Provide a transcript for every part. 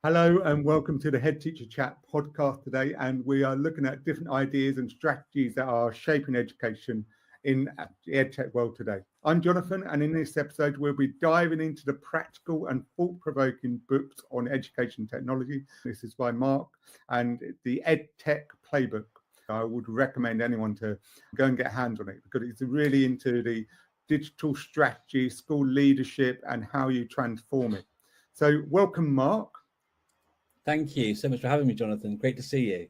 Hello and welcome to the Head Teacher Chat podcast today, and we are looking at different ideas and strategies that are shaping education in the EdTech world today. I'm Jonathan, and in this episode we'll be diving into the practical and thought-provoking books on education technology. This is by Mark and the EdTech Playbook. I would recommend anyone to go and get hands on it because it's really into the digital strategy, school leadership, and how you transform it. So welcome, Mark. Thank you so much for having me, Jonathan. Great to see you.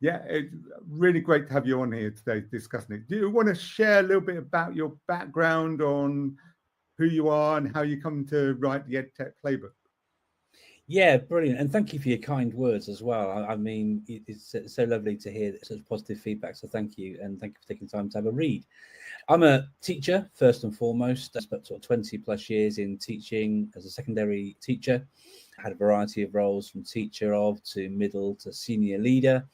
Yeah, it's really great to have you on here today discussing it. Do you want to share a little bit about your background on who you are and how you come to write the EdTech Playbook? Yeah, brilliant. And thank you for your kind words as well. I mean, it's so lovely to hear such positive feedback. So thank you. And thank you for taking time to have a read. I'm a teacher, first and foremost. I spent sort of 20 plus years in teaching as a secondary teacher. I had a variety of roles from teacher of to middle to senior leader.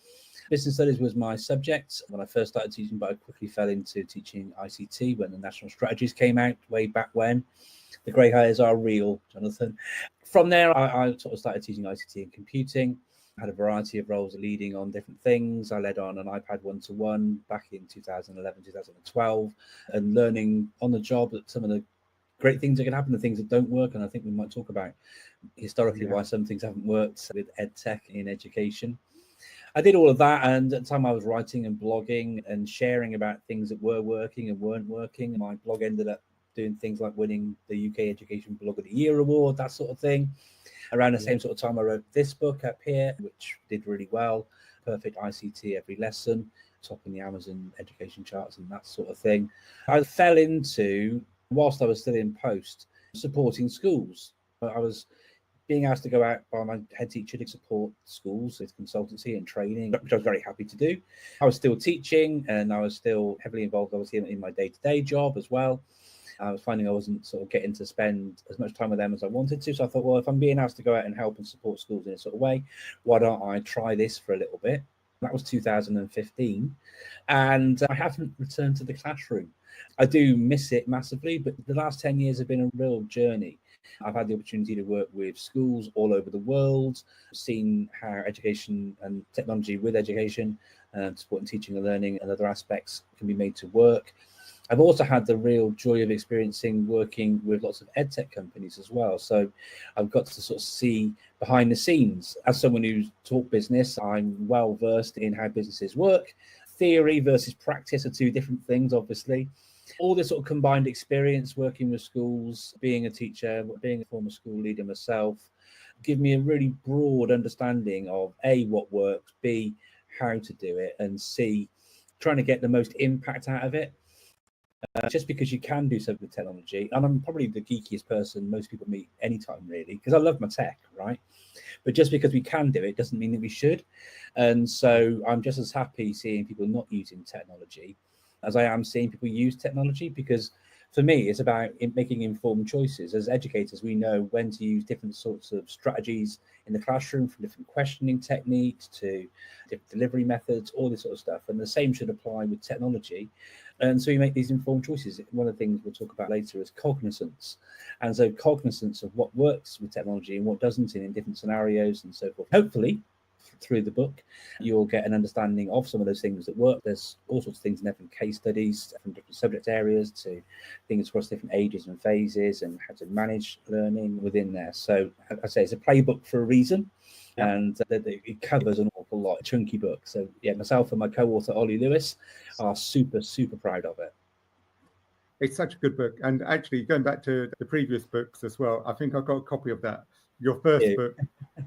Business studies was my subject when I first started teaching, but I quickly fell into teaching ICT when the national strategies came out way back when. The grey hairs are real, Jonathan. From there, I sort of started teaching ICT and computing. I had a variety of roles leading on different things. I led on an iPad one-to-one back in 2011, 2012, and learning on the job that some of the great things that can happen, the things that don't work. And I think we might talk about historically why some things haven't worked with EdTech in education. I did all of that, and at the time I was writing and blogging and sharing about things that were working and weren't working. My blog ended up doing things like winning the UK Education Blog of the Year award, that sort of thing. Around the same sort of time, I wrote this book up here, which did really well. Perfect ICT Every Lesson, topping the Amazon education charts and that sort of thing. I fell into, whilst I was still in post, supporting schools. I was being asked to go out by my head teacher to support schools with consultancy and training, which I was very happy to do. I was still teaching and I was still heavily involved, obviously, in my day-to-day job as well. I was finding I wasn't sort of getting to spend as much time with them as I wanted to. So I thought, well, if I'm being asked to go out and help and support schools in a sort of way, why don't I try this for a little bit? That was 2015. And I haven't returned to the classroom. I do miss it massively, but the last 10 years have been a real journey. I've had the opportunity to work with schools all over the world, seen how education and technology with education, supporting teaching and learning and other aspects can be made to work. I've also had the real joy of experiencing working with lots of EdTech companies as well. So I've got to sort of see behind the scenes. As someone who's taught business, I'm well versed in how businesses work. Theory versus practice are two different things, obviously. All this sort of combined experience working with schools, being a teacher, being a former school leader myself, give me a really broad understanding of A, what works, B, how to do it, and C, trying to get the most impact out of it. Just because you can do something with technology, and I'm probably the geekiest person most people meet anytime, really, because I love my tech, right? But just because we can do it doesn't mean that we should. And so I'm just as happy seeing people not using technology as I am seeing people use technology, because for me, it's about making informed choices. As educators, we know when to use different sorts of strategies in the classroom, from different questioning techniques to different delivery methods, all this sort of stuff. And the same should apply with technology. And so we make these informed choices. One of the things we'll talk about later is cognizance. And so cognizance of what works with technology and what doesn't in different scenarios and so forth. Hopefully, through the book, you'll get an understanding of some of those things that work. There's all sorts of things in there, from case studies from different subject areas to things across different ages and phases, and how to manage learning within there. So I say it's a playbook for a reason, and it covers an awful lot. A chunky book. So yeah, myself and my co-author Ollie Lewis are super proud of it. It's such a good book. And actually, going back to the previous books as well, I think I've got a copy of that, your first book.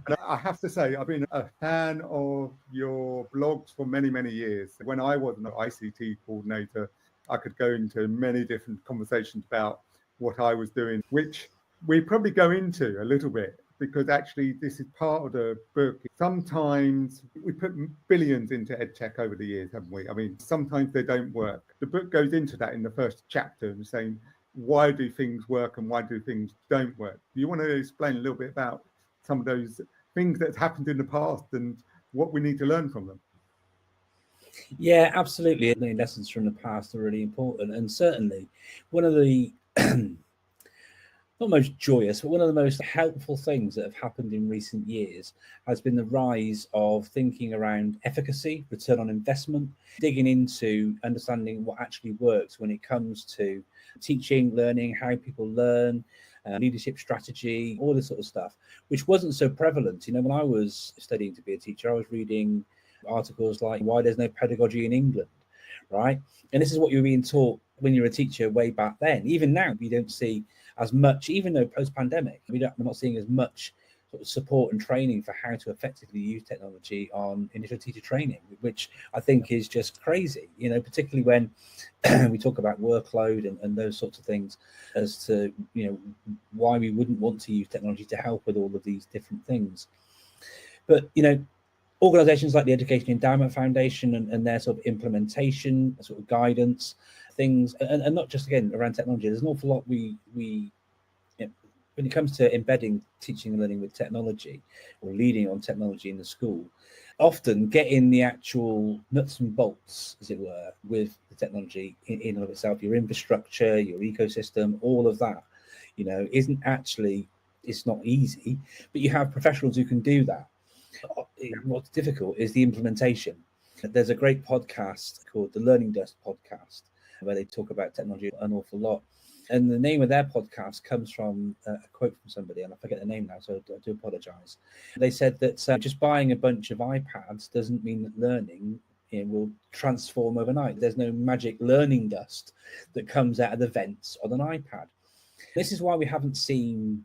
And I have to say, I've been a fan of your blogs for many years. When I was an ICT coordinator, I could go into many different conversations about what I was doing, which we probably go into a little bit, because actually this is part of the book. Sometimes we put billions into EdTech over the years, haven't we? I mean, sometimes they don't work. The book goes into that in the first chapter and saying, why do things work and why do things don't work? Do you want to explain a little bit about some of those things that happened in the past and what we need to learn from them? Yeah, absolutely. The lessons from the past are really important. And certainly one of the not most joyous, but one of the most helpful things that have happened in recent years has been the rise of thinking around efficacy, return on investment, digging into understanding what actually works when it comes to teaching, learning, how people learn, leadership strategy, all this sort of stuff, which wasn't so prevalent. When I was studying to be a teacher, I was reading articles like Why There's No Pedagogy in England, right? And this is what you're being taught when you're a teacher way back then. Even now, we don't see as much, even though post-pandemic, we're not seeing as much sort of support and training for how to effectively use technology on initial teacher training, which I think is just crazy, particularly when we talk about workload and those sorts of things as to, why we wouldn't want to use technology to help with all of these different things. But, organizations like the Education Endowment Foundation and their sort of implementation, sort of guidance, things, and not just, again, around technology. There's an awful lot we when it comes to embedding teaching and learning with technology or leading on technology in the school, often getting the actual nuts and bolts, as it were, with the technology in and of itself, your infrastructure, your ecosystem, all of that, isn't actually, it's not easy, but you have professionals who can do that. What's difficult is the implementation. There's a great podcast called the Learning Dust podcast, where they talk about technology an awful lot. And the name of their podcast comes from a quote from somebody, and I forget the name now, so I do apologize. They said that just buying a bunch of iPads doesn't mean that learning will transform overnight. There's no magic learning dust that comes out of the vents on an iPad. This is why we haven't seen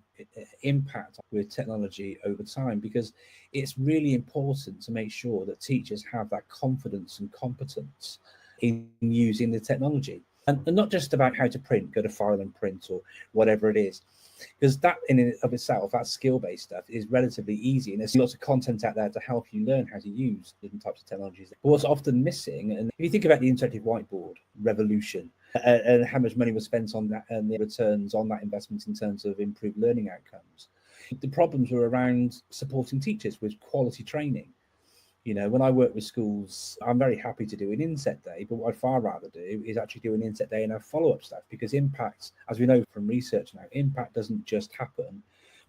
impact with technology over time, because it's really important to make sure that teachers have that confidence and competence in using the technology. And not just about how to print, go to file and print or whatever it is, because that in and of itself, that skill-based stuff is relatively easy, and there's lots of content out there to help you learn how to use different types of technologies. But what's often missing, and if you think about the interactive whiteboard revolution and how much money was spent on that and the returns on that investment in terms of improved learning outcomes, the problems were around supporting teachers with quality training. When I work with schools, I'm very happy to do an inset day, but what I'd far rather do is actually do an inset day and have follow-up stuff, because impact, as we know from research now, impact doesn't just happen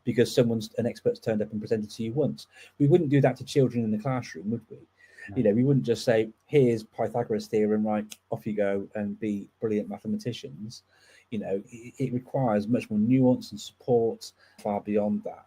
because an expert's turned up and presented to you once. We wouldn't do that to children in the classroom, would we? No. We wouldn't just say, here's Pythagoras theorem, right, off you go and be brilliant mathematicians. It requires much more nuance and support far beyond that.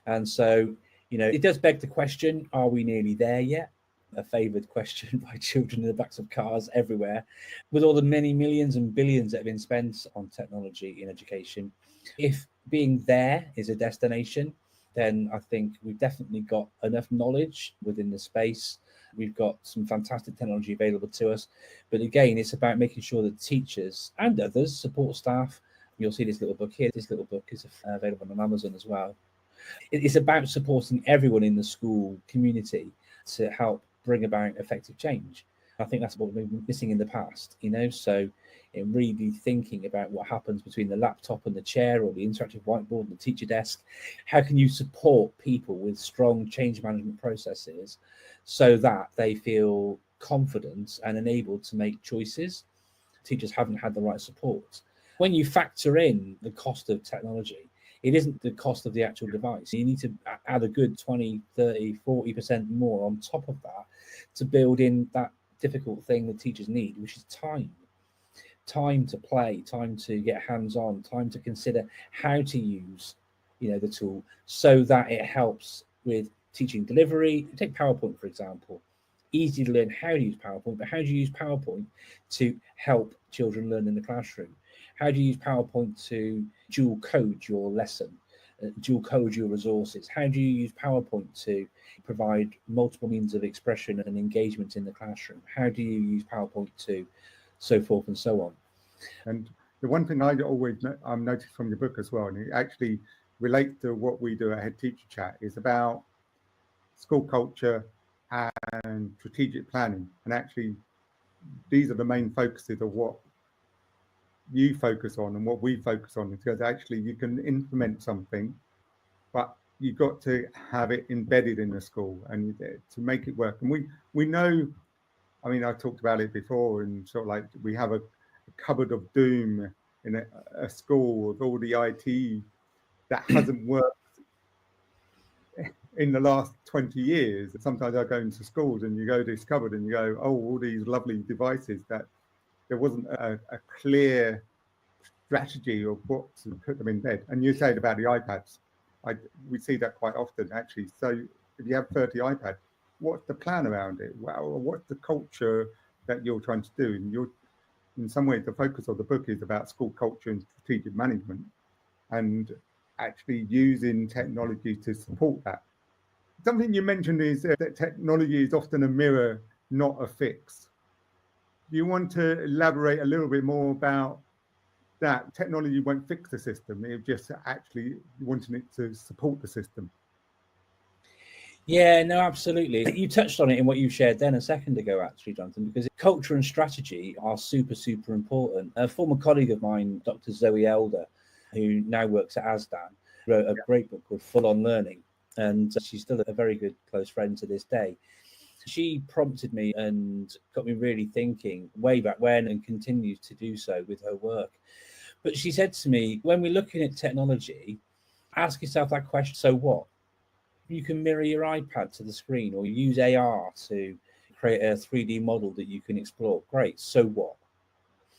And so, it does beg the question, are we nearly there yet? A favoured question by children in the backs of cars everywhere. With all the many millions and billions that have been spent on technology in education, if being there is a destination, then I think we've definitely got enough knowledge within the space. We've got some fantastic technology available to us. But again, it's about making sure that teachers and others, support staff, you'll see this little book here. This little book is available on Amazon as well. It's about supporting everyone in the school community to help bring about effective change. I think that's what we've been missing in the past, so in really thinking about what happens between the laptop and the chair, or the interactive whiteboard and the teacher desk. How can you support people with strong change management processes so that they feel confident and enabled to make choices? Teachers haven't had the right support. When you factor in the cost of technology, it isn't the cost of the actual device. You need to add a good 20, 30, 40% more on top of that to build in that difficult thing that teachers need, which is time. Time to play, time to get hands-on, time to consider how to use, the tool so that it helps with teaching delivery. Take PowerPoint, for example. Easy to learn how to use PowerPoint, but how do you use PowerPoint to help children learn in the classroom? How do you use PowerPoint to dual code your lesson, dual code your resources? How do you use PowerPoint to provide multiple means of expression and engagement in the classroom? How do you use PowerPoint to so forth and so on? And the one thing I always noticed from your book as well, and it actually relates to what we do at HeadteacherChat, is about school culture and strategic planning. And actually, these are the main focuses of what you focus on and what we focus on, because actually you can implement something, but you've got to have it embedded in the school and to make it work. And we know, I talked about it before, and sort of like we have a cupboard of doom in a school with all the IT that hasn't worked in the last 20 years. Sometimes I go into schools and you go discovered and you go, oh, all these lovely devices, that there wasn't a clear strategy of what to put them in bed. And you said about the iPads, we see that quite often actually. So if you have 30 iPads, what's the plan around it? Well, what's the culture that you're trying to do? And you're, in some ways, the focus of the book is about school culture and strategic management, and actually using technology to support that. Something you mentioned is that technology is often a mirror, not a fix. Do you want to elaborate a little bit more about that? Technology won't fix the system, it just actually wanting it to support the system. Yeah, no, absolutely. You touched on it in what you shared then a second ago, actually, Jonathan, because culture and strategy are super, super important. A former colleague of mine, Dr. Zoe Elder, who now works at ASDAN, wrote a great book called Full On Learning, and she's still a very good close friend to this day. She prompted me and got me really thinking way back when, and continues to do so with her work. But she said to me, when we're looking at technology, ask yourself that question, so what? You can mirror your iPad to the screen, or use AR to create a 3D model that you can explore. Great, so what?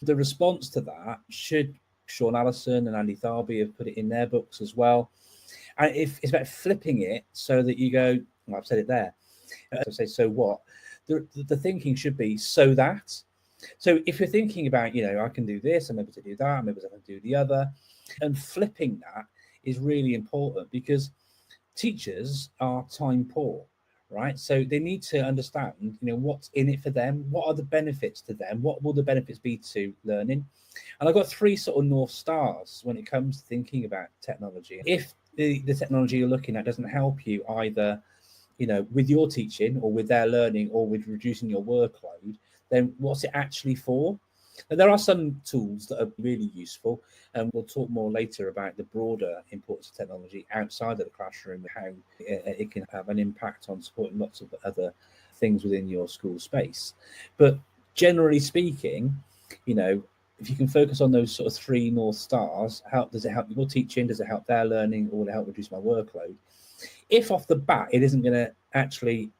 The response to that, should Sean Allison and Andy Tharby have put it in their books as well. And if it's about flipping it so that you go, well, I've said it there. I say, so what? The thinking should be, so that. So if you're thinking about, I can do this, I'm able to do that, I'm able to do the other, and flipping that is really important, because teachers are time poor, right? So they need to understand, what's in it for them, what are the benefits to them, what will the benefits be to learning. And I've got 3 sort of North Stars when it comes to thinking about technology. If the technology you're looking at doesn't help you either, with your teaching or with their learning or with reducing your workload, then what's it actually for? Now, there are some tools that are really useful, and we'll talk more later about the broader importance of technology outside of the classroom, how it can have an impact on supporting lots of other things within your school space. But generally speaking, if you can focus on those sort of 3 North Stars, does it help your teaching? Does it help their learning? Or will it help reduce my workload? If off the bat it isn't going to actually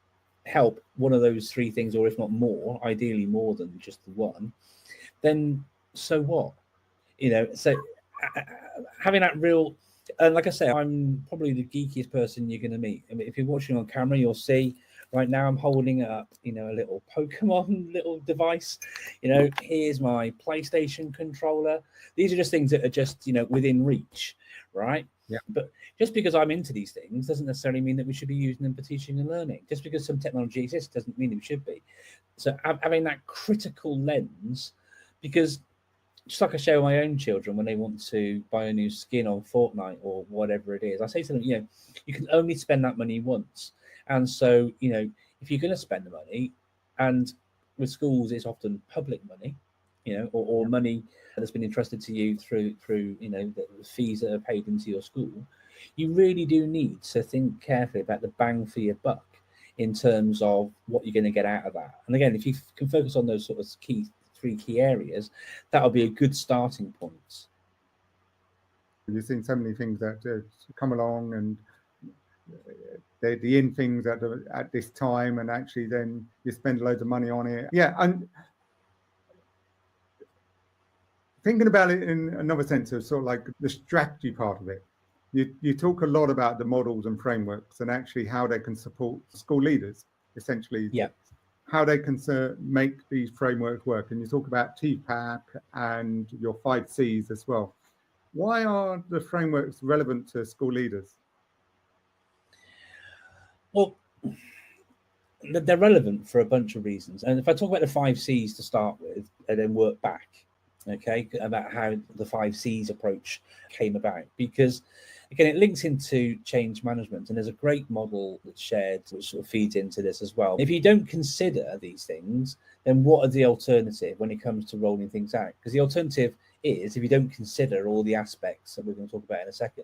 help one of those 3 things, or if not more, ideally more than just the one, then so what? So having that real, and like I say, I'm probably the geekiest person you're going to meet. I mean, if you're watching on camera, you'll see right now I'm holding up, a little Pokemon little device. Here's my PlayStation controller. These are just things that are just, within reach, right? Yeah. But just because I'm into these things doesn't necessarily mean that we should be using them for teaching and learning. Just because some technology exists doesn't mean that we should be. So having that critical lens, because just like I show my own children when they want to buy a new skin on Fortnite or whatever it is, I say to them, you can only spend that money once. And so, if you're going to spend the money, and with schools, it's often public money, or money that's been entrusted to you through the fees that are paid into your school, you really do need to think carefully about the bang for your buck in terms of what you're going to get out of that. And again, if you can focus on those sort of 3 key areas, that'll be a good starting point. You've seen so many things that come along, and they're the in things at this time, and actually then you spend loads of money on it. Yeah, and thinking about it in another sense of sort of like the strategy part of it, you talk a lot about the models and frameworks, and actually how they can support school leaders, essentially. Yeah. How they can make these frameworks work. And you talk about TPAP and your 5 Cs as well. Why are the frameworks relevant to school leaders? Well, they're relevant for a bunch of reasons. And if I talk about the 5 Cs to start with, and then work back, okay, about how the 5 Cs approach came about, because again, it links into change management, and there's a great model that's shared which sort of feeds into this as well. If you don't consider these things, then what are the alternative when it comes to rolling things out? Because the alternative is, if you don't consider all the aspects that we're going to talk about in a second,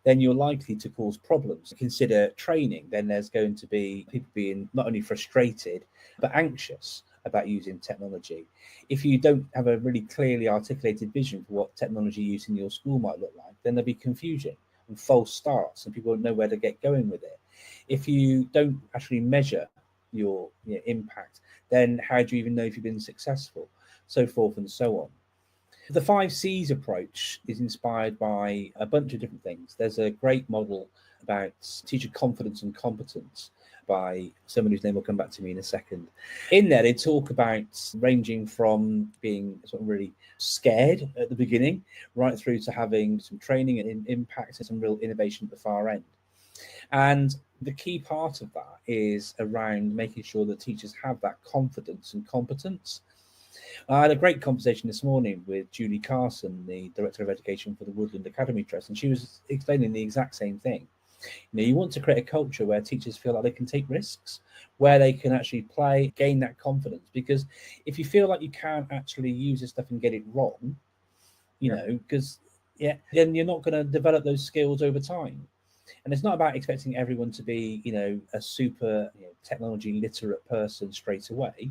then you're likely to cause problems. Consider training, then there's going to be people being not only frustrated but anxious about using technology. If you don't have a really clearly articulated vision for what technology use in your school might look like, then there'll be confusion. and false starts, and people don't know where to get going with it. If you don't actually measure your impact, then how do you even know if you've been successful? So forth and so on. The 5 C's approach is inspired by a bunch of different things. There's a great model about teacher confidence and competence by someone whose name will come back to me in a second. In there, they talk about ranging from being sort of really scared at the beginning, right through to having some training and impact and some real innovation at the far end. And the key part of that is around making sure that teachers have that confidence and competence. I had a great conversation this morning with Julie Carson, the Director of Education for the Woodland Academy Trust, and she was explaining the exact same thing. You want to create a culture where teachers feel like they can take risks, where they can actually play, gain that confidence. Because if you feel like you can't actually use this stuff and get it wrong, then you're not going to develop those skills over time. And it's not about expecting everyone to be, a super technology literate person straight away.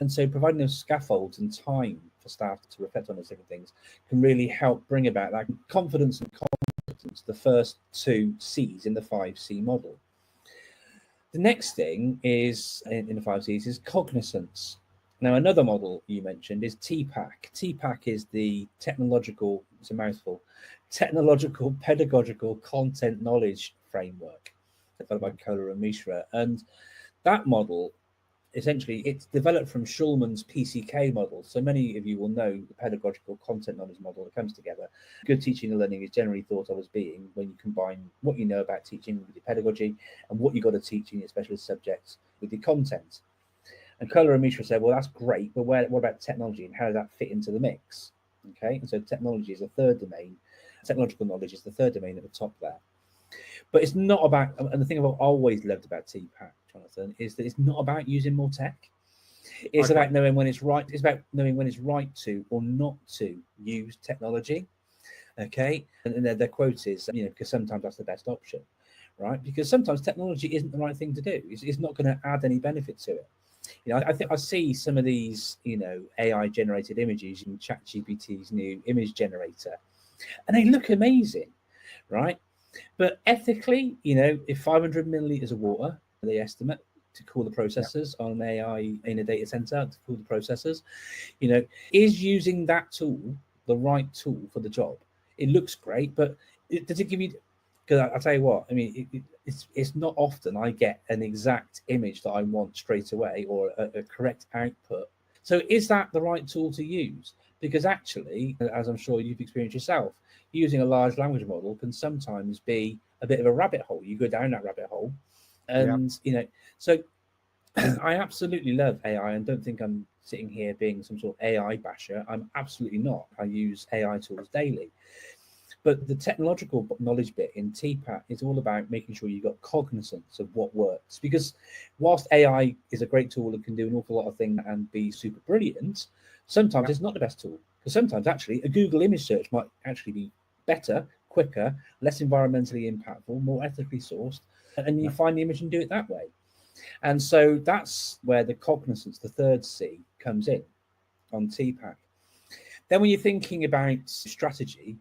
And so providing those scaffolds and time for staff to reflect on those different things can really help bring about that confidence and competence, the first 2 C's in the 5 C model. The next thing is in the 5 C's is cognizance. Now, another model you mentioned is TPAC. TPAC is the technological pedagogical content knowledge framework developed by Kohler and Mishra. And that model, essentially, it's developed from Schulman's PCK model. So many of you will know the pedagogical content knowledge model that comes together. Good teaching and learning is generally thought of as being when you combine what you know about teaching with your pedagogy and what you've got to teach in your specialist subjects with your content. And Kohler and Mishra said, well, that's great, but what about technology and how does that fit into the mix? Okay, and so technology is a third domain. Technological knowledge is the third domain at the top there. But it's not about, and the thing I've always loved about TPAC, Jonathan, is that it's not about using more tech. It's about knowing when it's right. It's about knowing when it's right to or not to use technology. Okay, and their quote is, because sometimes that's the best option, right? Because sometimes technology isn't the right thing to do. It's not going to add any benefit to it. I think I see some of these, AI generated images in ChatGPT's new image generator, and they look amazing, right? But ethically, if 500 milliliters of water, they estimate to cool the processors on an AI in a data center to cool the processors, is using that tool the right tool for the job? It looks great, but does it give you? Because I'll tell you what, it's not often I get an exact image that I want straight away or a correct output. So is that the right tool to use? Because actually, as I'm sure you've experienced yourself, using a large language model can sometimes be a bit of a rabbit hole. You go down that rabbit hole and, so I absolutely love AI and don't think I'm sitting here being some sort of AI basher. I'm absolutely not. I use AI tools daily. But the technological knowledge bit in TPAC is all about making sure you've got cognizance of what works. Because whilst AI is a great tool and can do an awful lot of things and be super brilliant, sometimes it's not the best tool. Because sometimes actually a Google image search might actually be better, quicker, less environmentally impactful, more ethically sourced, and you find the image and do it that way. And so that's where the cognizance, the third C, comes in on TPAC. Then when you're thinking about strategy,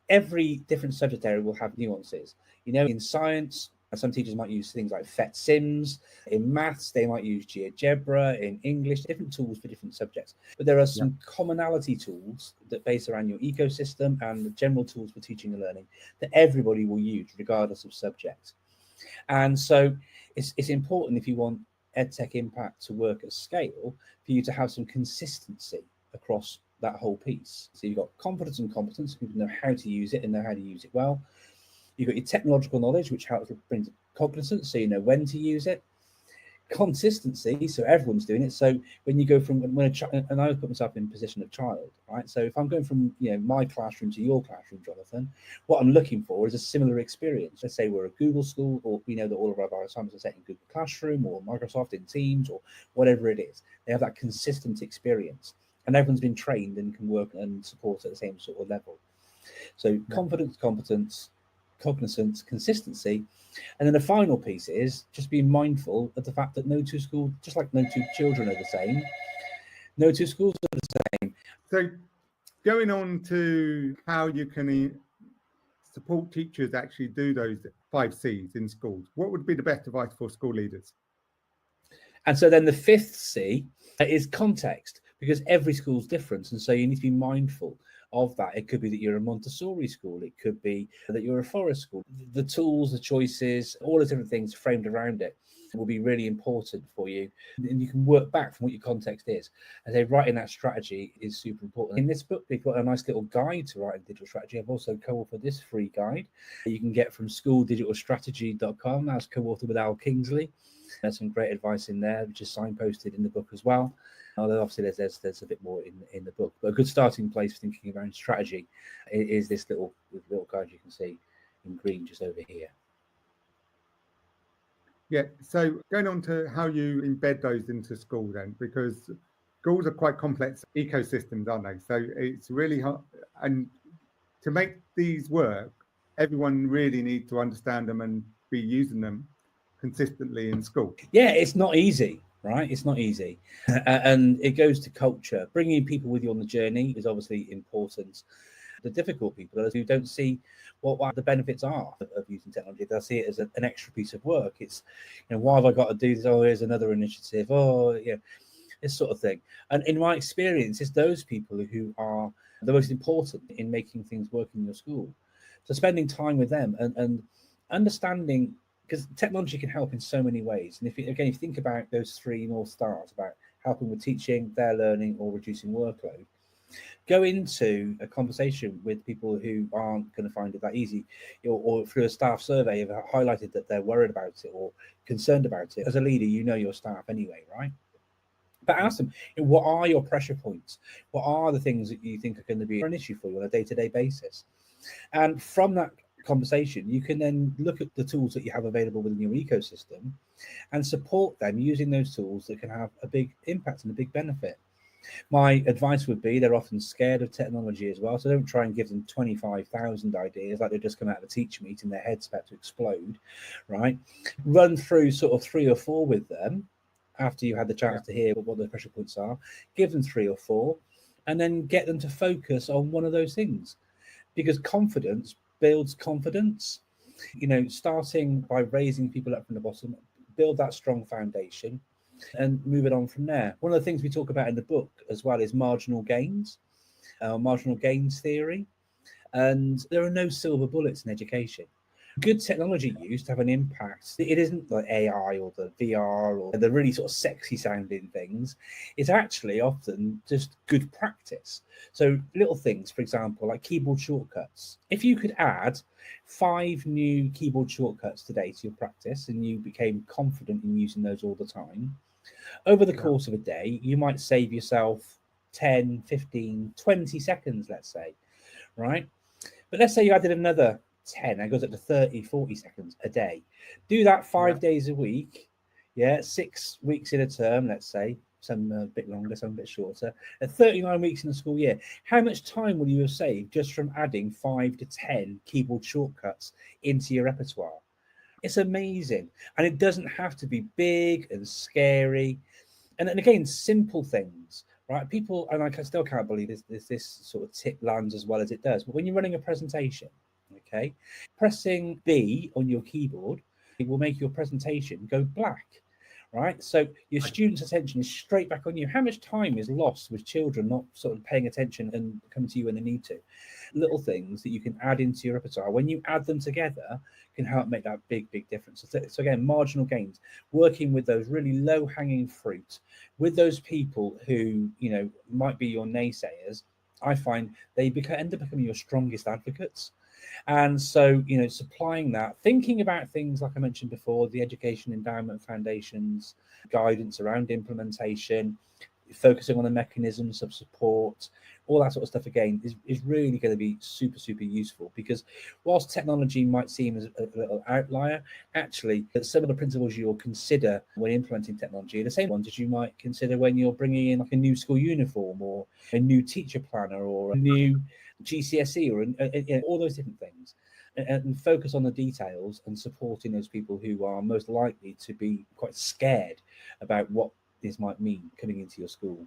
every different subject area will have nuances. In science, some teachers might use things like PhET Sims. In maths, they might use GeoGebra. In English, different tools for different subjects. But there are some commonality tools that base around your ecosystem and the general tools for teaching and learning that everybody will use regardless of subject. And so it's important if you want EdTech impact to work at scale for you to have some consistency across that whole piece. So you've got confidence and competence, people know how to use it and know how to use it well. You've got your technological knowledge, which helps bring cognizance, so you know when to use it. Consistency, so everyone's doing it. So when you go from and I would put myself in the position of child, right? So if I'm going from my classroom to your classroom, Jonathan, what I'm looking for is a similar experience. Let's say we're a Google school, or we know that all of our assignments are set in Google Classroom or Microsoft in Teams or whatever it is. They have that consistent experience, and everyone's been trained and can work and support at the same sort of level. So confidence, competence, cognizance, consistency. And then the final piece is just being mindful of the fact that no two schools, just like no two children are the same, no two schools are the same. So going on to how you can support teachers actually do those 5 C's in schools? What would be the best advice for school leaders? And so then the 5th C is context, because every school's different. And so you need to be mindful of that. It could be that you're a Montessori school. It could be that you're a forest school. The tools, the choices, all the different things framed around it will be really important for you. And you can work back from what your context is. And so writing that strategy is super important. In this book, they've got a nice little guide to writing digital strategy. I've also co-authored this free guide you can get from schooldigitalstrategy.com. That's co-authored with Al Kingsley. There's some great advice in there, which is signposted in the book as well. Although obviously there's a bit more in the book, but a good starting place for thinking about strategy is this little guide you can see in green just over here. Yeah, so going on to how you embed those into school then, because schools are quite complex ecosystems, aren't they? So it's really hard, and to make these work, everyone really needs to understand them and be using them consistently in school. Yeah, it's not easy, right? It's not easy. And it goes to culture. Bringing people with you on the journey is obviously important. The difficult people are who don't see what the benefits are of using technology. They'll see it as an extra piece of work. It's, why have I got to do this? Oh, here's another initiative. Oh, yeah, this sort of thing. And in my experience, it's those people who are the most important in making things work in your school. So spending time with them and understanding, because technology can help in so many ways. And if you think about those 3 North Stars about helping with teaching, their learning, or reducing workload, go into a conversation with people who aren't going to find it that easy, or through a staff survey have highlighted that they're worried about it or concerned about it. As a leader, you know your staff anyway, right? But ask them, what are your pressure points? What are the things that you think are going to be an issue for you on a day-to-day basis? And from that conversation, you can then look at the tools that you have available within your ecosystem and support them using those tools that can have a big impact and a big benefit. My advice would be they're often scared of technology as well, so don't try and give them 25,000 ideas like they've just come out of a teacher meeting, their head's about to explode, right? Run through sort of 3 or 4 with them after you had the chance to hear what the pressure points are. Give them 3 or 4 and then get them to focus on one of those things, because confidence builds confidence. Starting by raising people up from the bottom, build that strong foundation and move it on from there. One of the things we talk about in the book as well is marginal gains theory. And there are no silver bullets in education. Good technology used to have an impact. It isn't like AI or the VR or the really sort of sexy sounding things. It's actually often just good practice. So little things, for example, like keyboard shortcuts. If you could add 5 new keyboard shortcuts today to your practice and you became confident in using those all the time, over the course of a day, you might save yourself 10, 15, 20 seconds, let's say, right? But let's say you added another 10, that goes up to 30, 40 seconds a day. Do that 5 days a week, 6 weeks in a term, let's say, some a bit longer, some a bit shorter, at 39 weeks in a school year. How much time will you have saved just from adding 5 to 10 keyboard shortcuts into your repertoire? It's amazing. And it doesn't have to be big and scary. And again, simple things, right? People, and I still can't believe this sort of tip lands as well as it does. But when you're running a presentation, okay, pressing B on your keyboard, it will make your presentation go black, right? So your students' attention is straight back on you. How much time is lost with children not sort of paying attention and coming to you when they need to? Little things that you can add into your repertoire, when you add them together, can help make that big difference. So again, marginal gains, working with those really low-hanging fruit, with those people who might be your naysayers. I find they end up becoming your strongest advocates. And so, supplying that, thinking about things like I mentioned before, the education endowment foundations, guidance around implementation, focusing on the mechanisms of support, all that sort of stuff, again, is really going to be super useful, because whilst technology might seem as a little outlier, actually some of the principles you'll consider when implementing technology are the same ones as you might consider when you're bringing in like a new school uniform or a new teacher planner or a new GCSE or all those different things, and focus on the details and supporting those people who are most likely to be quite scared about what this might mean coming into your school.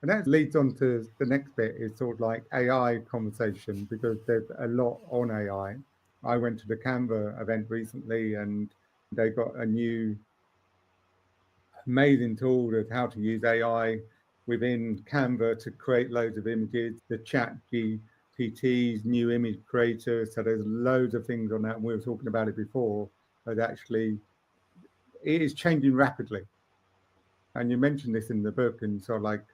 And that leads on to the next bit, is sort of like AI conversation, because there's a lot on AI. I went to the Canva event recently, and they got a new amazing tool of how to use AI within Canva to create loads of images, the chat GPT's new image creator. So there's loads of things on that. And we were talking about it before, but actually it is changing rapidly. And you mentioned this in the book, and so like,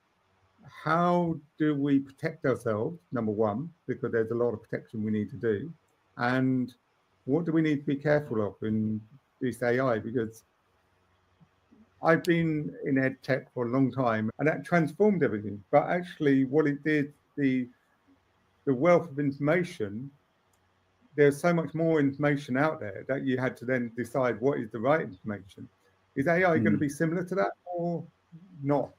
how do we protect ourselves, number one, because there's a lot of protection we need to do, and what do we need to be careful of in this AI? Because I've been in EdTech for a long time, and that transformed everything. But actually what it did, the wealth of information, there's so much more information out there that you had to then decide what is the right information. Is AI going to be similar to that or not?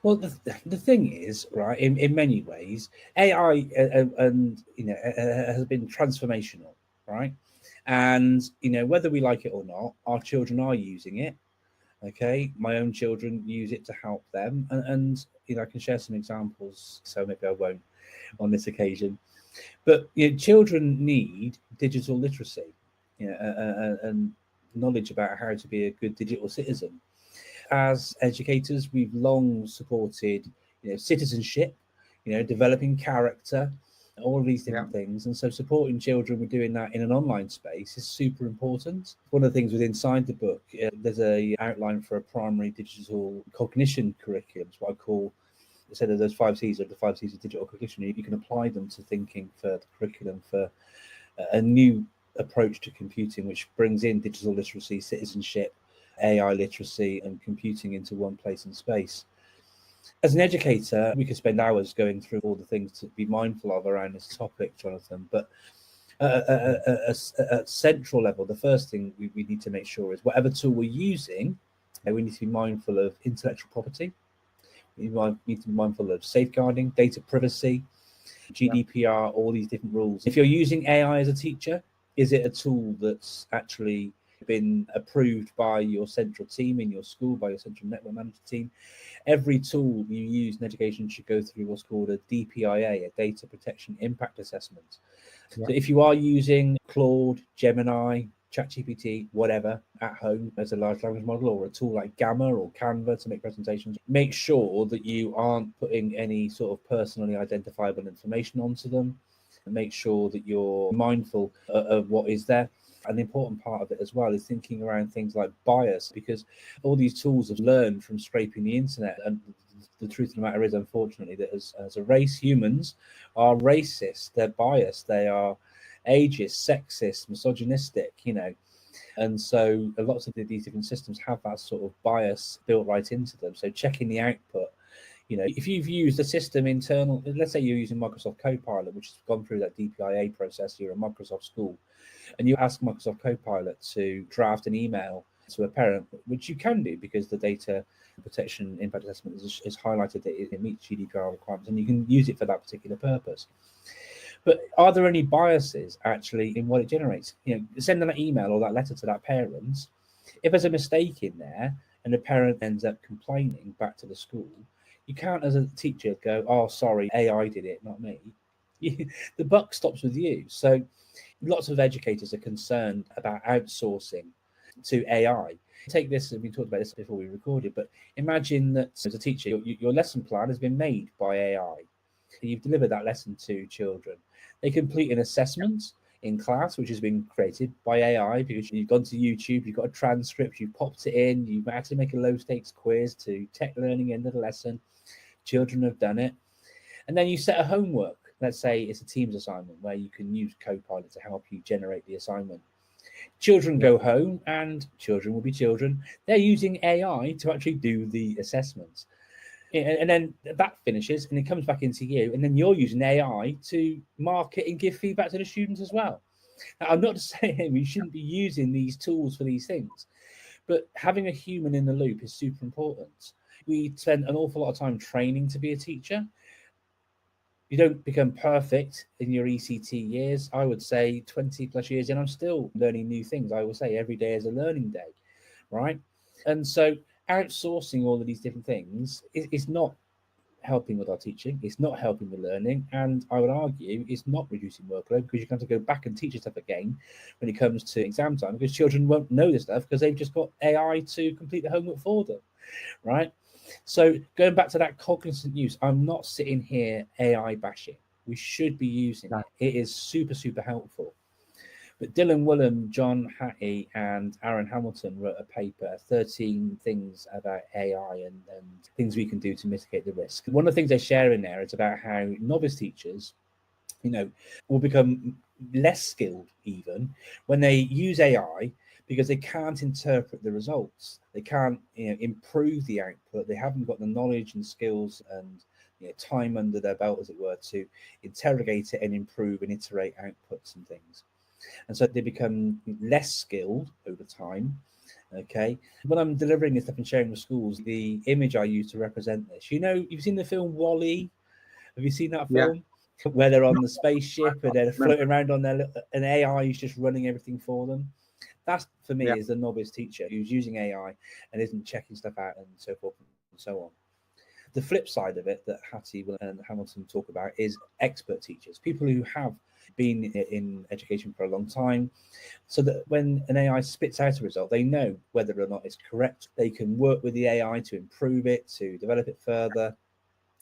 Well, the thing is, right, in many ways, AI and has been transformational, right? And whether we like it or not, our children are using it. Okay, my own children use it to help them, and I can share some examples. So maybe I won't on this occasion, but children need digital literacy, and knowledge about how to be a good digital citizen. As educators, we've long supported, citizenship, developing character, all of these different things. And so supporting children with doing that in an online space is super important. One of the things inside the book, there's a outline for a primary digital cognition curriculum. It's what I call, instead of those 5 C's of the 5 C's of digital cognition, you can apply them to thinking for the curriculum for a new approach to computing, which brings in digital literacy, citizenship, AI literacy, and computing into one place and space. As an educator, we could spend hours going through all the things to be mindful of around this topic, Jonathan. But at central level, the first thing we need to make sure is whatever tool we're using, we need to be mindful of intellectual property. We need to be mindful of safeguarding, data privacy, GDPR, all these different rules. If you're using AI as a teacher, is it a tool that's actually been approved by your central team in your school, by your central network manager team? Every tool you use in education should go through what's called a DPIA, a data protection impact assessment. So if you are using Claude, Gemini, ChatGPT, whatever, at home as a large language model, or a tool like Gamma or Canva to make presentations, make sure that you aren't putting any sort of personally identifiable information onto them, and make sure that you're mindful of what is there. And the important part of it as well is thinking around things like bias, because all these tools have learned from scraping the internet. And the truth of the matter is, unfortunately, that as a race, humans are racist. They're biased. They are ageist, sexist, misogynistic, And so lots of these different systems have that sort of bias built right into them. So checking the output. If you've used a system internal, let's say you're using Microsoft Copilot, which has gone through that DPIA process, you're a Microsoft school, and you ask Microsoft Copilot to draft an email to a parent, which you can do because the data protection impact assessment is highlighted that it meets GDPR requirements, and you can use it for that particular purpose. But are there any biases actually in what it generates? Sending that email or that letter to that parent, if there's a mistake in there and the parent ends up complaining back to the school, you can't, as a teacher, go, "Oh, sorry, AI did it, not me." The buck stops with you. So lots of educators are concerned about outsourcing to AI. Take this, and we talked about this before we recorded, but imagine that as a teacher, your lesson plan has been made by AI. You've delivered that lesson to children. They complete an assessment in class, which has been created by AI because you've gone to YouTube, you've got a transcript, you've popped it in, you've had to make a low-stakes quiz to tech learning end of the lesson. Children have done it. And then you set a homework. Let's say it's a Teams assignment where you can use Copilot to help you generate the assignment. Children go home, and children will be children. They're using AI to actually do the assessments. And then that finishes, and it comes back into you, and then you're using AI to mark it and give feedback to the students as well. Now, I'm not saying you shouldn't be using these tools for these things, but having a human in the loop is super important. We spend an awful lot of time training to be a teacher. You don't become perfect in your ECT years. I would say 20 plus years in, I'm still learning new things. I will say every day is a learning day, right? And so outsourcing all of these different things is not helping with our teaching, it's not helping with learning, and I would argue it's not reducing workload, because you have to go back and teach this stuff again when it comes to exam time, because children won't know this stuff because they've just got AI to complete the homework for them, right? So going back to that cognizant use, I'm not sitting here AI bashing. We should be using it. It is super helpful. But Dylan Willem, John Hattie, and Aaron Hamilton wrote a paper, 13 things about AI and things we can do to mitigate the risk. One of the things they share in there is about how novice teachers, will become less skilled even when they use AI, because they can't interpret the results. They can't improve the output. They haven't got the knowledge and skills and time under their belt, as it were, to interrogate it and improve and iterate outputs and things. And so they become less skilled over time. Okay. When I'm delivering this stuff and sharing with schools, the image I use to represent this, you've seen the film WALL-E? Have you seen that film? Yeah. Where they're on the spaceship and they're floating around on their, and AI is just running everything for them. That's, for me, is the novice teacher who's using AI and isn't checking stuff out and so forth and so on. The flip side of it that Hattie and Hamilton talk about is expert teachers, people who have been in education for a long time, so that when an AI spits out a result, they know whether or not it's correct. They can work with the AI to improve it, to develop it further,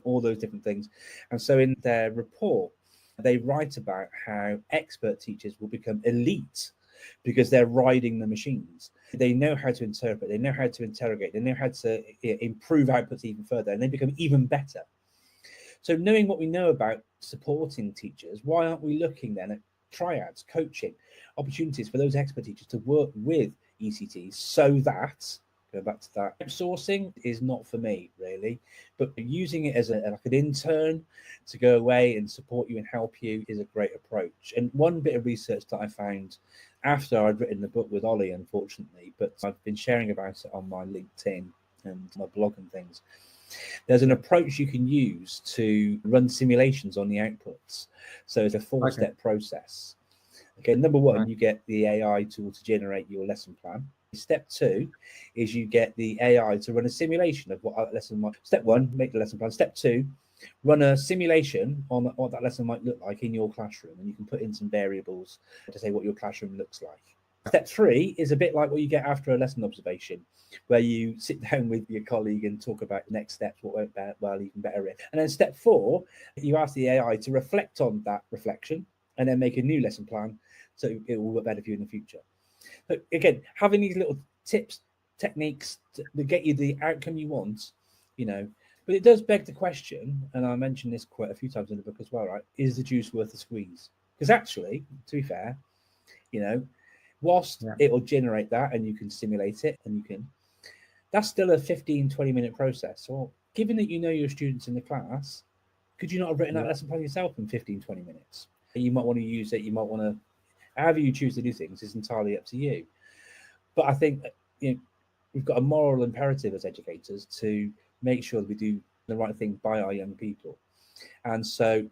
all those different things. And so in their report, they write about how expert teachers will become elite because they're riding the machines. They know how to interpret, they know how to interrogate, they know how to improve outputs even further, and they become even better. So knowing what we know about supporting teachers, why aren't we looking then at triads, coaching, opportunities for those expert teachers to work with ECTs, so that, going back to that, outsourcing is not for me, really, but using it as like an intern to go away and support you and help you is a great approach. And one bit of research that I found after I'd written the book with Ollie, unfortunately, but I've been sharing about it on my LinkedIn and my blog and things. There's an approach you can use to run simulations on the outputs. So it's a four-step process. Okay, number one, you get the AI tool to generate your lesson plan. Step two is you get the AI to run a simulation of what that lesson might. Step one, make the lesson plan. Step two, run a simulation on what that lesson might look like in your classroom, and you can put in some variables to say what your classroom looks like. Step three is a bit like what you get after a lesson observation, where you sit down with your colleague and talk about the next steps, what went well, even better. And then step four, you ask the AI to reflect on that reflection and then make a new lesson plan so it will work better for you in the future. So again, having these little tips, techniques to get you the outcome you want, but it does beg the question, and I mentioned this quite a few times in the book as well, right? Is the juice worth the squeeze? Because actually, to be fair, whilst it'll generate that and you can simulate it and that's still a 15-20 minute process. So given that your students in the class, could you not have written that lesson plan yourself in 15-20 minutes? You might want to use it, you might want to, however you choose to do things is entirely up to you. But I think we've got a moral imperative as educators to make sure that we do the right thing by our young people. And so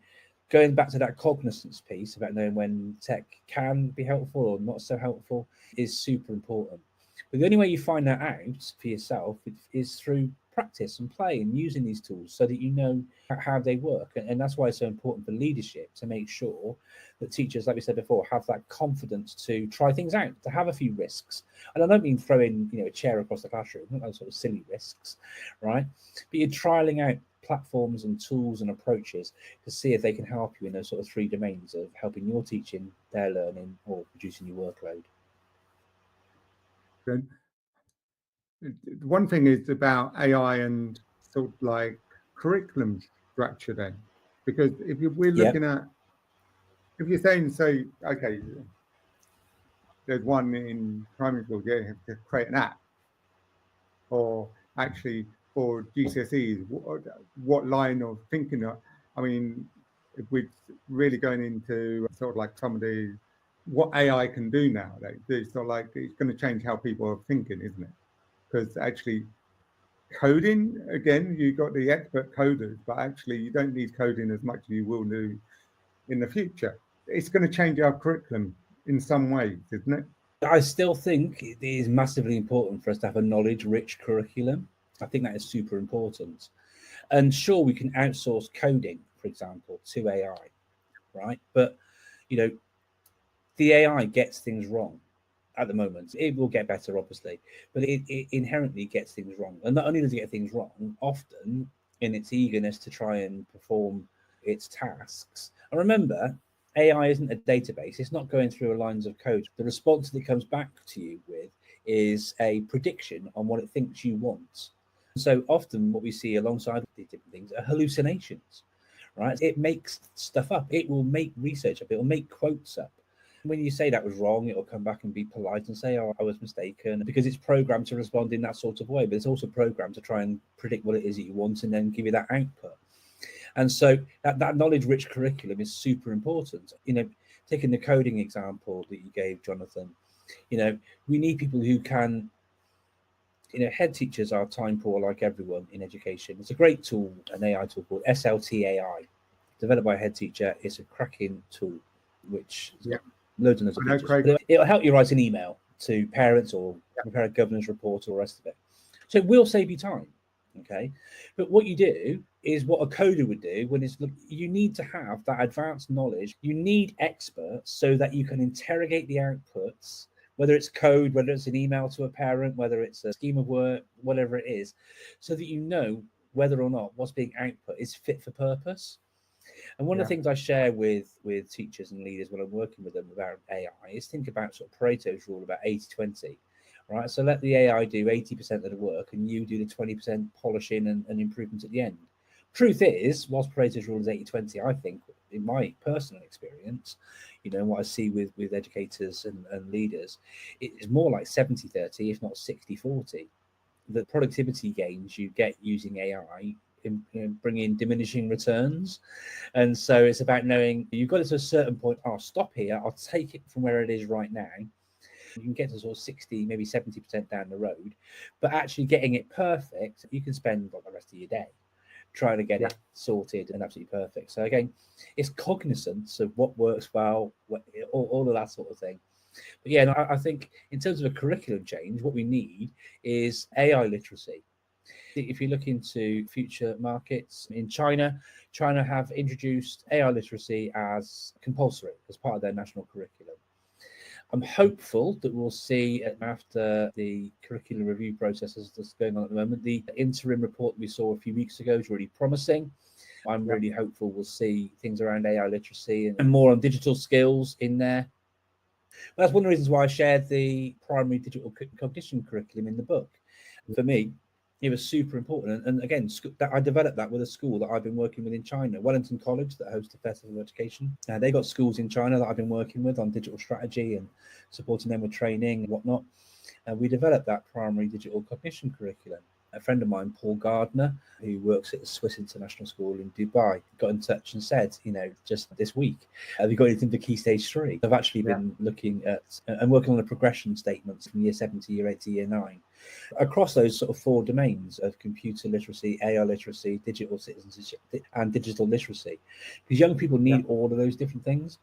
going back to that cognizance piece about knowing when tech can be helpful or not so helpful is super important. But the only way you find that out for yourself is through practice and play and using these tools so that you know how they work. And that's why it's so important for leadership to make sure that teachers, like we said before, have that confidence to try things out, to have a few risks. And I don't mean throwing a chair across the classroom, not those sort of silly risks, right? But you're trialing out platforms and tools and approaches to see if they can help you in those sort of three domains of helping your teaching, their learning, or reducing your workload. Then one thing is about AI and sort of like curriculum structure then, because if we're looking at, if you're saying, say, okay, there's one in primary school, you have to create an app, or actually for GCSEs, what line of thinking? I mean, if we're really going into sort of like some of the what AI can do now, it's sort of like it's going to change how people are thinking, isn't it? Because actually coding, again, you've got the expert coders, but actually you don't need coding as much as you will do in the future. It's going to change our curriculum in some ways, isn't it? I still think it is massively important for us to have a knowledge-rich curriculum. I think that is super important. And sure, we can outsource coding, for example, to AI, right? But, the AI gets things wrong at the moment. It will get better, obviously, but it inherently gets things wrong. And not only does it get things wrong, often in its eagerness to try and perform its tasks. And remember, AI isn't a database. It's not going through lines of code. The response that it comes back to you with is a prediction on what it thinks you want. So often what we see alongside these different things are hallucinations, right? It makes stuff up. It will make research up. It will make quotes up. When you say that was wrong, it will come back and be polite and say, oh, I was mistaken, because it's programmed to respond in that sort of way. But it's also programmed to try and predict what it is that you want and then give you that output. And so that knowledge-rich curriculum is super important. Taking the coding example that you gave, Jonathan, we need people who can, head teachers are time poor like everyone in education. It's a great tool, an AI tool called SLT AI, developed by a head teacher. It's a cracking tool, which loads and loads of features. But it'll help you write an email to parents or prepare a governance report or the rest of it. So it will save you time, okay? But what you do is what a coder would do when you need to have that advanced knowledge. You need experts so that you can interrogate the outputs, whether it's code, whether it's an email to a parent, whether it's a scheme of work, whatever it is, so that you know whether or not what's being output is fit for purpose. And one of the things I share with teachers and leaders when I'm working with them about AI is think about sort of Pareto's rule about 80-20, right? So let the AI do 80% of the work and you do the 20% polishing and improvement at the end. Truth is, whilst Pareto's rule is 80-20, I think in my personal experience, what I see with educators and leaders, it is more like 70-30, if not 60-40. The productivity gains you get using AI bring in diminishing returns. And so it's about knowing you've got it to a certain point. I'll stop here. I'll take it from where it is right now. You can get to sort of 60, maybe 70% down the road, but actually getting it perfect, you can spend the rest of your day trying to get it sorted and absolutely perfect. So again, it's cognizance of what works well, all of that sort of thing. But I think in terms of a curriculum change, what we need is AI literacy. If you look into future markets in China have introduced AI literacy as compulsory, as part of their national curriculum. I'm hopeful that we'll see after the curriculum review processes that's going on at the moment. The interim report we saw a few weeks ago is really promising. I'm really hopeful we'll see things around AI literacy and more on digital skills in there. But that's one of the reasons why I shared the primary digital cognition curriculum in the book. For me, it was super important. And again, I developed that with a school that I've been working with in China, Wellington College, that hosts the Festival of Education. They got schools in China that I've been working with on digital strategy and supporting them with training and whatnot. And we developed that primary digital cognition curriculum. A friend of mine, Paul Gardner, who works at the Swiss International School in Dubai, got in touch and said, just this week, have you got anything for Key Stage 3? I've actually been looking at and working on the progression statements from year 7 to year 8 to year 9. Across those sort of 4 domains of computer literacy, AI literacy, digital citizenship, and digital literacy. Because young people need all of those different things.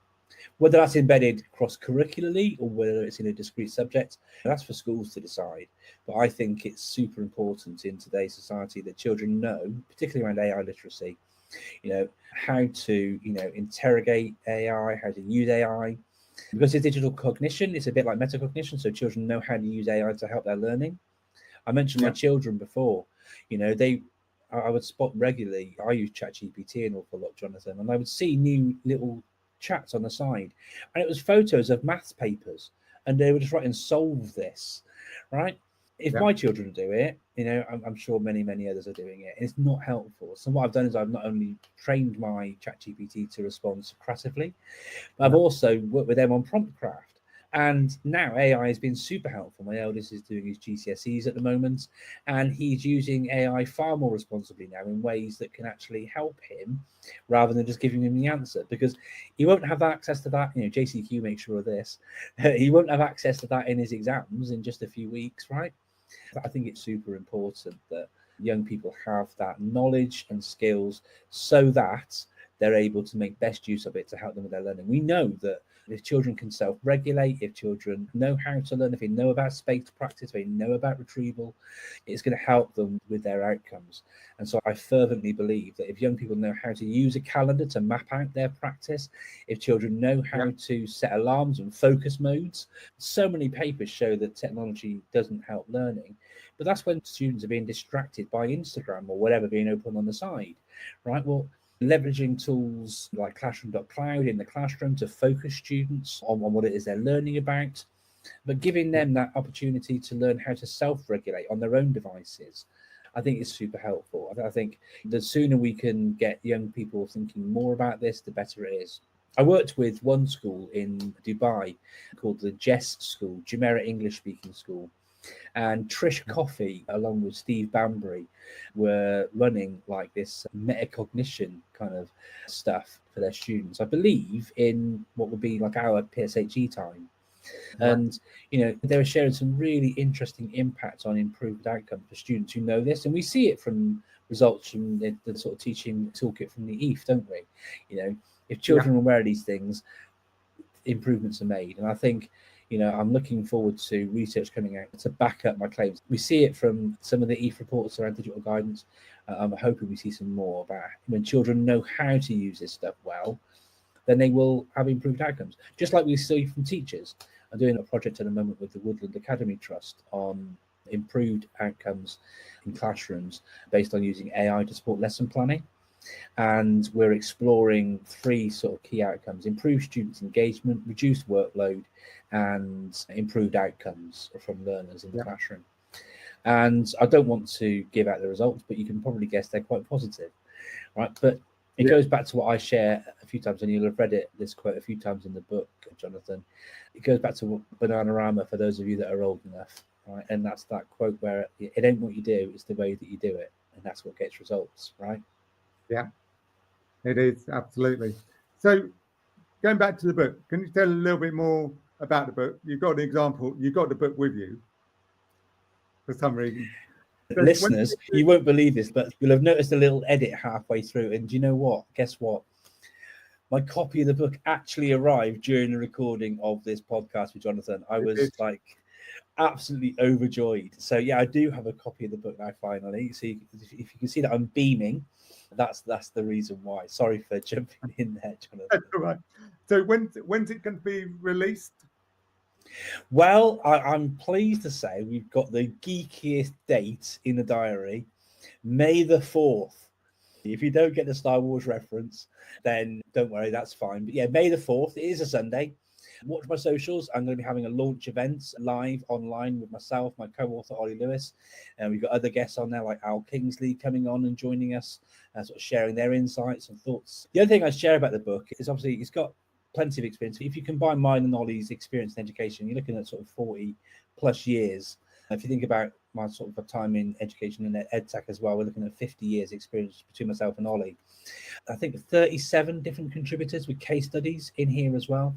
Whether that's embedded cross-curricularly or whether it's in a discrete subject, that's for schools to decide. But I think it's super important in today's society that children know, particularly around AI literacy, how to, interrogate AI, how to use AI. Because it's digital cognition, it's a bit like metacognition, so children know how to use AI to help their learning. I mentioned my children before, I would spot regularly, I use ChatGPT an awful lot, Jonathan, and I would see new little chats on the side, and it was photos of maths papers, and they were just writing solve this, right? If my children do it, I'm sure many others are doing it, and it's not helpful. So what I've done is I've not only trained my ChatGPT to respond Socratically, but I've also worked with them on prompt craft. And now AI has been super helpful. My eldest is doing his GCSEs at the moment, and he's using AI far more responsibly now in ways that can actually help him rather than just giving him the answer, because he won't have access to that. JCQ makes sure of this. He won't have access to that in his exams in just a few weeks, right? I think it's super important that young people have that knowledge and skills so that they're able to make best use of it to help them with their learning. We know that if children can self-regulate, if children know how to learn, if they know about spaced practice, if they know about retrieval, it's going to help them with their outcomes. And so I fervently believe that if young people know how to use a calendar to map out their practice, if children know how to set alarms and focus modes, so many papers show that technology doesn't help learning. But that's when students are being distracted by Instagram or whatever being open on the side, right? Well, leveraging tools like classroom.cloud in the classroom to focus students on what it is they're learning about, but giving them that opportunity to learn how to self-regulate on their own devices, I think is super helpful. I think the sooner we can get young people thinking more about this, the better it is. I worked with one school in Dubai called the JESS School, Jumeirah English Speaking School. And Trish Coffey, along with Steve Bambury, were running like this metacognition kind of stuff for their students, I believe, in what would be like our PSHE time. And, you know, they were sharing some really interesting impacts on improved outcome for students who know this. And we see it from results from the sort of teaching toolkit from the EAF, don't we? You know, if children are aware of these things, improvements are made. And I think, you know, I'm looking forward to research coming out to back up my claims. We see it from some of the EAF reports around digital guidance. I'm hoping we see some more about when children know how to use this stuff well, then they will have improved outcomes. Just like we see from teachers. I'm doing a project at the moment with the Woodland Academy Trust on improved outcomes in classrooms based on using AI to support lesson planning. And we're exploring 3 sort of key outcomes: improved students' engagement, reduced workload, and improved outcomes from learners in the classroom. And I don't want to give out the results, but you can probably guess they're quite positive, right? But it goes back to what I share a few times, and you'll have read this quote a few times in the book, Jonathan. It goes back to Bananarama for those of you that are old enough, right? And that's that quote where it ain't what you do, it's the way that you do it. And that's what gets results, right? Yeah, it is, absolutely. So going back to the book, can you tell a little bit more about the book? You've got an example, you've got the book with you for some reason. So listeners, you won't believe this, but you'll have noticed a little edit halfway through. And do you know what? Guess what? My copy of the book actually arrived during the recording of this podcast with Jonathan. I was like absolutely overjoyed. So yeah, I do have a copy of the book now finally. So if you can see that I'm beaming, that's the reason why. Sorry for jumping in there, Jonathan. That's all right. So when's it going to be released? Well, I'm pleased to say we've got the geekiest date in the diary, May the 4th. If you don't get the Star Wars reference, then don't worry, that's fine. But yeah, May the 4th, it is a Sunday. Watch my socials. I'm going to be having a launch event live online with myself, my co-author Ollie Lewis, and we've got other guests on there like Al Kingsley coming on and joining us, sort of sharing their insights and thoughts. The other thing I share about the book is obviously it's got plenty of experience. If you combine mine and Ollie's experience in education, you're looking at sort of 40 plus years. If you think about my sort of time in education and EdTech as well, we're looking at 50 years experience between myself and Ollie. I think 37 different contributors with case studies in here as well.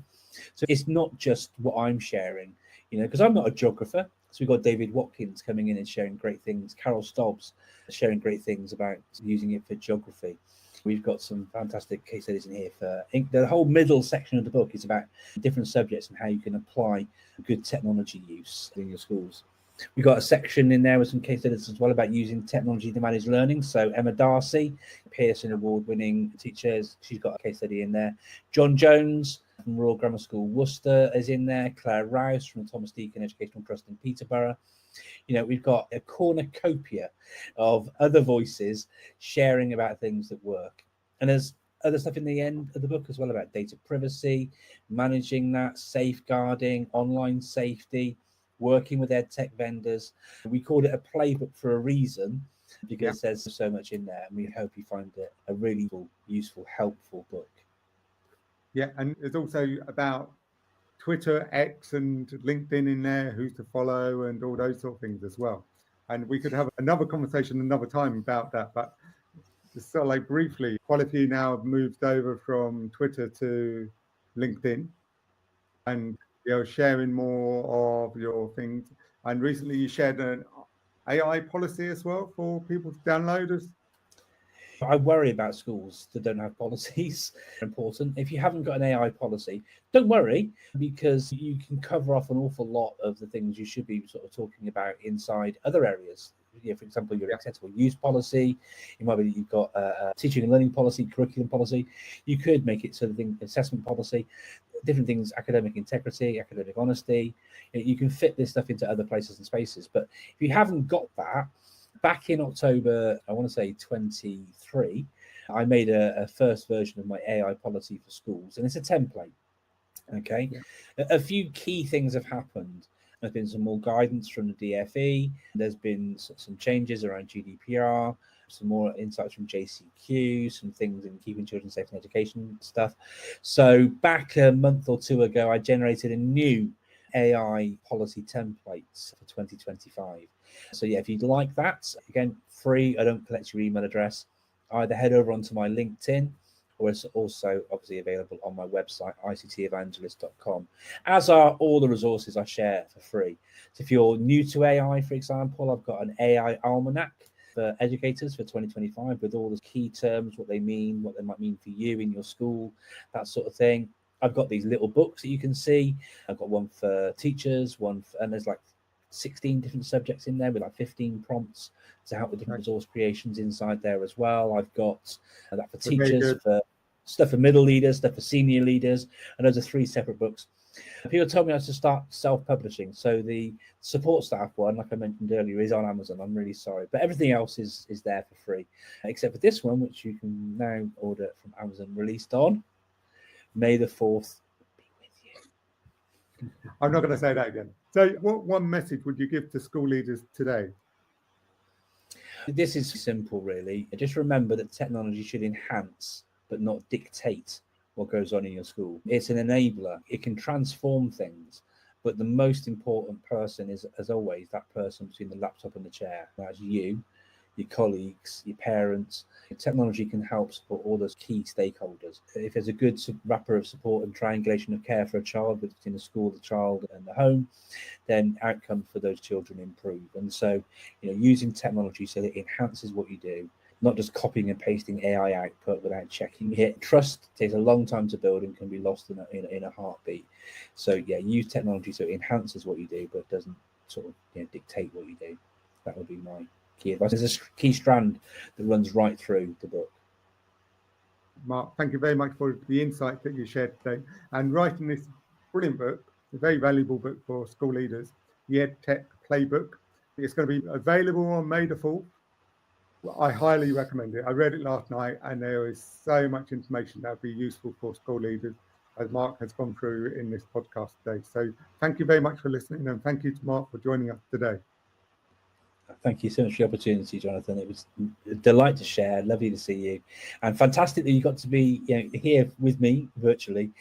So it's not just what I'm sharing, you know, because I'm not a geographer. So we've got David Watkins coming in and sharing great things. Carol Stobbs sharing great things about using it for geography. We've got some fantastic case studies in here for the whole middle section of the book is about different subjects and how you can apply good technology use in your schools. We've got a section in there with some case studies as well about using technology to manage learning. So Emma Darcy, Pearson Award-winning teacher, she's got a case study in there. John Jones from Royal Grammar School Worcester is in there. Claire Rouse from the Thomas Deacon Educational Trust in Peterborough. You know, we've got a cornucopia of other voices sharing about things that work. And there's other stuff in the end of the book as well about data privacy, managing that, safeguarding, online safety, working with EdTech vendors. We called it a playbook for a reason because there's so much in there, and we hope you find it a really useful, helpful book. Yeah, and it's also about Twitter, X, and LinkedIn in there, who's to follow, and all those sort of things as well. And we could have another conversation another time about that. But just sort of like briefly, Quality now have moved over from Twitter to LinkedIn, and you're sharing more of your things. And recently you shared an AI policy as well for people to download us. I worry about schools that don't have policies. Important. If you haven't got an AI policy, don't worry, because you can cover off an awful lot of the things you should be sort of talking about inside other areas. For example, your accessible use policy. It might be that you've got a teaching and learning policy, curriculum policy. You could make it sort of thing, assessment policy, different things, academic integrity, academic honesty. You can fit this stuff into other places and spaces. But if you haven't got that, back in October, I want to say 23, I made a first version of my AI policy for schools, and it's a template. Okay. Yeah. A few key things have happened. There's been some more guidance from the DFE. There's been some changes around GDPR, some more insights from JCQ, some things in keeping children safe in education stuff. So back a month or two ago, I generated a new AI policy templates for 2025. So yeah, if you'd like that, again, free. I don't collect your email address. Either head over onto my LinkedIn, or it's also obviously available on my website, ictevangelist.com, as are all the resources I share for free. So if you're new to AI, for example, I've got an AI almanac for educators for 2025 with all the key terms, what they mean, what they might mean for you in your school, that sort of thing. I've got these little books that you can see. I've got one for teachers, and there's like 16 different subjects in there with like 15 prompts to help with different resource creations inside there as well. I've got that for teachers, for stuff for middle leaders, stuff for senior leaders, and those are 3 separate books. People told me I should start self-publishing. So the support staff one, like I mentioned earlier, is on Amazon. I'm really sorry, but everything else is there for free, except for this one, which you can now order from Amazon, released on May the 4th. Be with you. I'm not going to say that again. So what one message would you give to school leaders today? This is simple, really. Just remember that technology should enhance, but not dictate what goes on in your school. It's an enabler. It can transform things, but the most important person is, as always, that person between the laptop and the chair. That's you, your colleagues, your parents. Technology can help support all those key stakeholders. If there's a good wrapper of support and triangulation of care for a child between the school, the child, and the home, then outcomes for those children improve. And so, using technology so that it enhances what you do, not just copying and pasting AI output without checking it. Trust takes a long time to build and can be lost in a heartbeat. So yeah, use technology so it enhances what you do, but doesn't sort of dictate what you do. That would be my key advice. There's a key strand that runs right through the book. Mark, thank you very much for the insight that you shared today and writing this brilliant book, a very valuable book for school leaders, the EdTech Playbook. It's going to be available on May the 4th. I highly recommend it. I read it last night and there is so much information that would be useful for school leaders, as Mark has gone through in this podcast today. So thank you very much for listening, and thank you to Mark for joining us today. Thank you so much for the opportunity, Jonathan. It was a delight to share. Lovely to see you, and fantastic that you got to be here with me virtually.